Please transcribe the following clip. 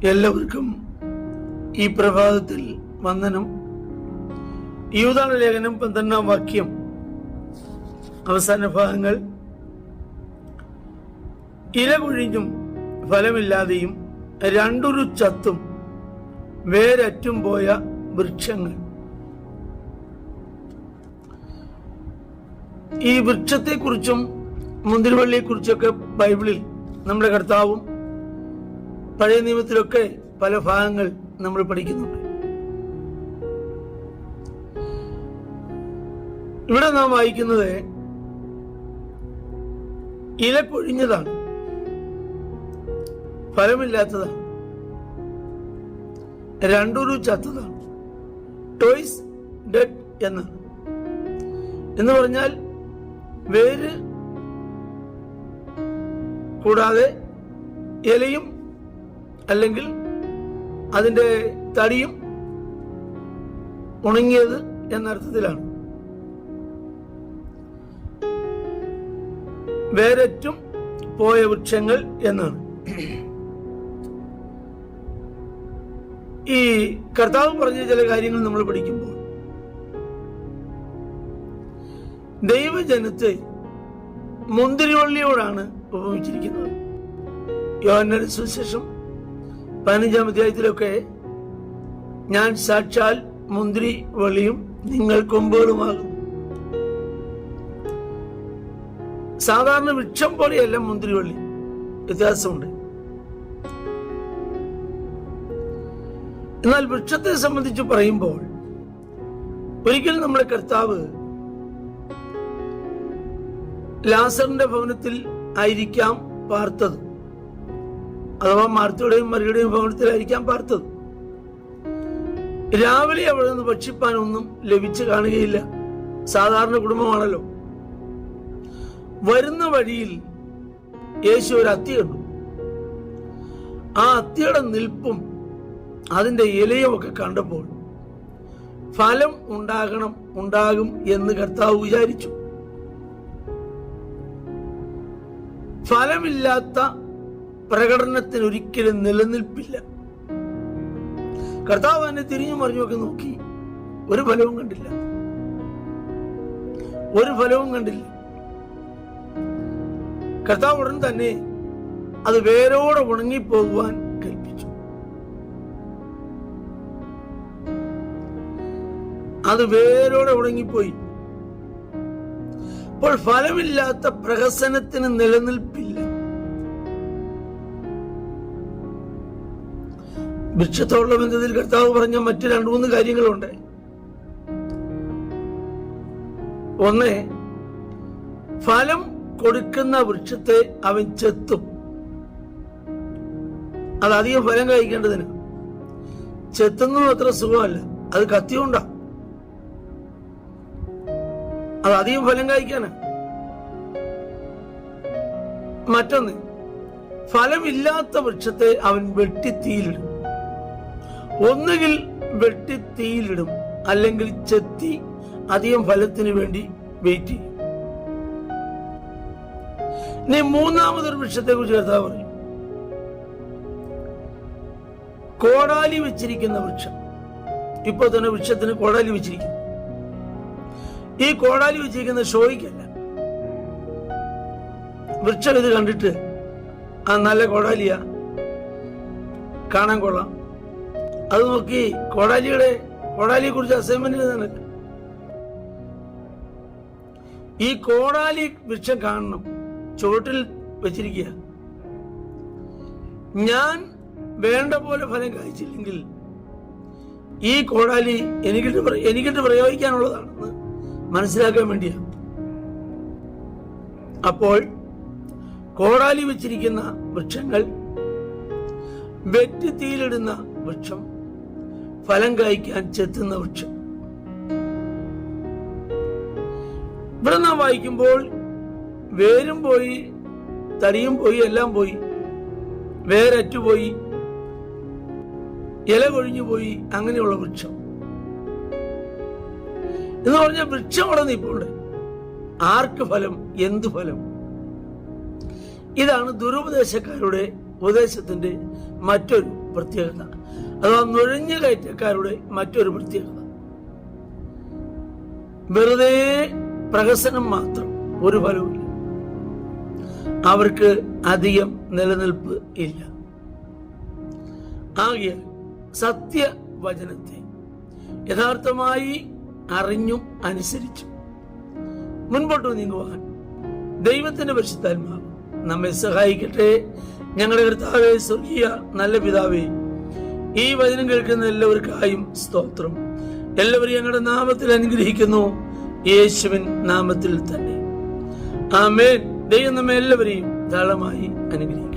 എല്ലാവർക്കും ഈ പ്രഭാതത്തിൽ വന്ദനം. യൂദാന ലേഖനം 12-ാം വാക്യം അവസാന ഭാഗങ്ങൾ. ഇല കൊഴിഞ്ഞും ഫലമില്ലാതെയും രണ്ടുരു ചത്തും വേരറ്റും പോയ വൃക്ഷങ്ങൾ. ഈ വൃക്ഷത്തെക്കുറിച്ചും മുന്തിരിവള്ളിയെക്കുറിച്ചൊക്കെ ബൈബിളിൽ നമ്മുടെ കർത്താവും പഴയ നിയമത്തിലൊക്കെ പല ഭാഗങ്ങൾ നമ്മൾ പഠിക്കുന്നുണ്ട്. ഇവിടെ നാം വായിക്കുന്നത് ഇല കൊഴിഞ്ഞതാണ്, ഫലമില്ലാത്തതാണ്, രണ്ടുരു ചത്തതാണ്, ടോയ്സ് ഡെഡ് എന്നാണ്. എന്ന് പറഞ്ഞാൽ വേര് കൂടാതെ ഇലയും അല്ലെങ്കിൽ അതിന്റെ തടിയും ഉണങ്ങിയത് എന്നർത്ഥത്തിലാണ്. വേരറ്റും പോയ വൃക്ഷങ്ങൾ എന്നാണ്. ഈ കർത്താവ് പറഞ്ഞ ചില കാര്യങ്ങൾ നമ്മൾ പഠിക്കുമ്പോൾ ദൈവജനത്തെ മുന്തിരിവള്ളിയോടാണ് ഉപമിച്ചിരിക്കുന്നത്. യോഹന്നാന്റെ സുവിശേഷം 15-ാം അധ്യായത്തിലൊക്കെ ഞാൻ സാക്ഷാൽ മുന്തിരി വള്ളിയും നിങ്ങൾ കൊമ്പുകളുമാകും. സാധാരണ വൃക്ഷം പോലെയല്ല മുന്തിരിവള്ളി, വ്യത്യാസമുണ്ട്. എന്നാൽ വൃക്ഷത്തെ സംബന്ധിച്ച് പറയുമ്പോൾ ഒരിക്കലും നമ്മുടെ കർത്താവ് ലാസറിന്റെ ഭവനത്തിൽ ആയിരിക്കാം പാർത്തത്, അഥവാ മാർത്തയുടെയും മറിയുടെയും ഭവനത്തിലായിരിക്കാം പാർത്തത്. രാവിലെ അവിടെ നിന്ന് ഭക്ഷിപ്പാനൊന്നും ലഭിച്ചു കാണുകയില്ല. സാധാരണ കുടുംബമാണല്ലോ. വരുന്ന വഴിയിൽ യേശു ഒരു അത്തി കണ്ടു. ആ അത്തിയുടെ നിൽപ്പും അതിന്റെ ഇലയും ഒക്കെ കണ്ടപ്പോൾ ഫലം ഉണ്ടാകും എന്ന് കർത്താവ് വിചാരിച്ചു. ഫലമില്ലാത്ത പ്രകടനത്തിന് ഒരിക്കലും നിലനിൽപ്പില്ല. കർത്താവ് തന്നെ തിരിഞ്ഞു മറിഞ്ഞൊക്കെ നോക്കി, ഒരു ഫലവും കണ്ടില്ല. കർത്താവ് ഉടൻ തന്നെ അത് വേരോടെ ഉണങ്ങിപ്പോകുവാൻ കൽപ്പിച്ചു. അത് വേരോടെ ഉണങ്ങിപ്പോയി. അപ്പോൾ ഫലമില്ലാത്ത പ്രഹസനത്തിന് നിലനിൽപ്പില്ല. വൃക്ഷത്തോടുള്ള ബന്ധത്തിൽ കർത്താവ് പറഞ്ഞ മറ്റ് 2-3 കാര്യങ്ങളുണ്ട്. ഒന്ന്, ഫലം കൊടുക്കുന്ന വൃക്ഷത്തെ അവൻ ചെത്തും. അത് അധികം ഫലം കഴിക്കേണ്ടതിന്. ചെത്തുന്നത് അത്ര സുഖമല്ല, അത് കത്തിയുണ്ടാ. അത് അധികം ഫലം കഴിക്കാനാ. മറ്റൊന്ന്, ഫലമില്ലാത്ത വൃക്ഷത്തെ അവൻ വെട്ടിത്തീയിലിടും. ഒന്നുകിൽ വെട്ടിത്തീയിലിടും, അല്ലെങ്കിൽ ചെത്തി അധികം ഫലത്തിന് വേണ്ടി വെയിറ്റ് ചെയ്യും. ഇനി 3-മതൊരു വൃക്ഷത്തെ കുറിച്ച് കർത്താവ് പറയും. കോടാലി വെച്ചിരിക്കുന്ന വൃക്ഷം. ഇപ്പൊ തന്നെ വൃക്ഷത്തിന് കോടാലി വെച്ചിരിക്കുന്നു. ഈ കോടാലി വെച്ചിരിക്കുന്ന ഷോയ്ക്കല്ല. വൃക്ഷം ഇത് കണ്ടിട്ട് ആ നല്ല കോടാലിയാ, കാണാൻ കൊള്ളാം, അത് നോക്കി കോടാലിയെ കുറിച്ച് അസൈൻമെന്റ് എഴുതാനല്ല. ഈ കോടാലി വൃക്ഷം കാണണം, ചുവട്ടിൽ വെച്ചിരിക്കുക. ഞാൻ വേണ്ട പോലെ ഫലം കഴിച്ചില്ലെങ്കിൽ ഈ കോടാലി എനിക്കിട്ട് പ്രയോഗിക്കാനുള്ളതാണെന്ന് മനസ്സിലാക്കാൻ വേണ്ടിയാണ്. അപ്പോൾ കോടാലി വെച്ചിരിക്കുന്ന വൃക്ഷങ്ങൾ, വെട്ടി തീയിലിടുന്ന വൃക്ഷം, ഫലം കഴിക്കാൻ ചെത്തുന്ന വൃക്ഷം. ഇവിടെ നാം വായിക്കുമ്പോൾ വേരും പോയി, തടിയും പോയി, എല്ലാം പോയി, വേരറ്റുപോയി, ഇല കൊഴിഞ്ഞു പോയി, അങ്ങനെയുള്ള വൃക്ഷം എന്ന് പറഞ്ഞ വൃക്ഷം അവിടെ നിൽപ്പുണ്ട്. ആർക്ക് ഫലം? എന്ത് ഫലം? ഇതാണ് ദുരുപദേശക്കാരുടെ ഉപദേശത്തിന്റെ മറ്റൊരു പ്രത്യേകത, അഥവാ നുഴഞ്ഞു കയറ്റക്കാരുടെ മറ്റൊരു പ്രത്യേകത. വെറുതെ പ്രഹസനം മാത്രം, ഒരു ഫലവുമില്ല. അവർക്ക് അധികം നിലനിൽപ്പ് ഇല്ല. ആകയാൽ സത്യവചനത്തെ യഥാർത്ഥമായി അറിഞ്ഞും അനുസരിച്ചും മുൻപോട്ട് നീങ്ങുവാൻ ദൈവത്തിന്റെ പരിശുദ്ധാത്മാവ് നമ്മെ സഹായിക്കട്ടെ. ഞങ്ങളുടെ കർത്താവേ, സ്വർഗീയ നല്ല പിതാവേ, ഈ വചനം കേൾക്കുന്ന എല്ലാവർക്കായും സ്തോത്രം. എല്ലാവരും ഞങ്ങളുടെ നാമത്തിൽ അനുഗ്രഹിക്കുന്നു, യേശുവിൻ നാമത്തിൽ തന്നെ. ആമേൻ. ദൈവം നമ്മെ എല്ലാവരെയും ധാരാളമായി അനുഗ്രഹിക്കും.